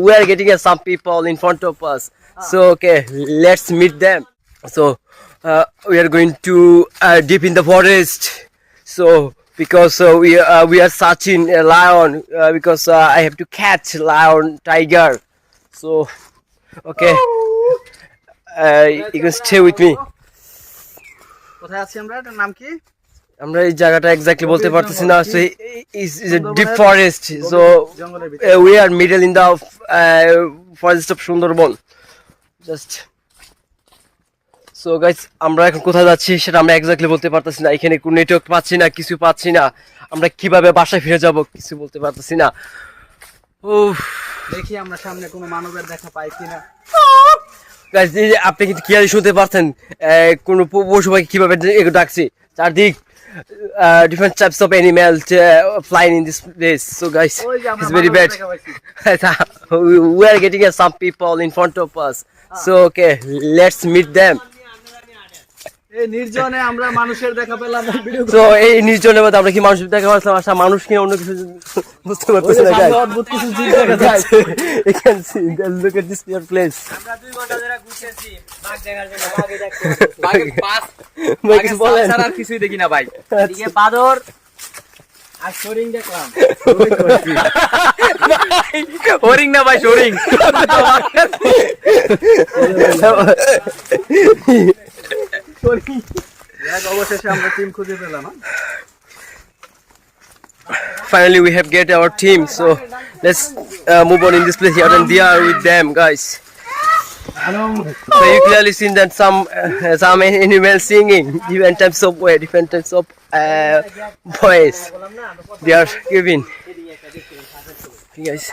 We are getting some people in front of us. So okay, let's meet them. So we are going to deep in the forest. So because we are searching a lion because I have to catch lion, tiger. So okay, you can stay with me. কোথায় আছি আমরা? এটার নাম কি? আমরা এই জায়গাটা exactly বলতে পারতেছি না। So is a deep forest. So we are middle in the forest of Sundarban. Just so guys, আমরা এখন কোথায় যাচ্ছি সেটা আমরা এক্স্যাক্টলি বলতে পারতেছি না। এখানে কোনো নেটওয়ার্ক পাচ্ছি না, কিছু পাচ্ছি না। আমরা কিভাবে বাসায় ফিরে যাব কিছু বলতে পারতেছি না। দেখি আমরা সামনে কোনো মানবের দেখা পাই কিনা। গাইস আপনি কিন্তু ক্লিয়ারলি শুনতে পাচ্ছেন কোন পশু পাখি কিভাবে ডাকছে। চারদিক different types of animals flying in this place. So guys, it's very bad. We are getting some people in front of us. So okay, let's meet them. এই নির্জনে আমরা মানুষের দেখা পেলাম না ভিডিও। So এই নির্জনের মধ্যে আমরা কি মানুষের দেখা পাচ্লাম? আশা মানুষ কি অন্য কিছু বুঝতে পারতেছি না গাইস। অদ্ভুত কিছু জিনিস দেখা যাচ্ছে। You can see, look at this place. আমরা 2 ঘন্টা ধরে ঘুরতেছি বাঘ দেখার জন্য। বাঘই দেখতে বাঘের পাস বাঘের বলেন ছাড়া আর কিছুই দেখি না ভাই। এদিকে বাদর আর শরিং দেখলাম। হরিং না ভাই, শরিং। অবশেষে আমরা টিম খুঁজে পেলাম। Finally we have get our team, so let's move on in this place here and there with them guys. So you clearly seen that some animals singing, different types of way, different types of voice they are giving. Okay, guys.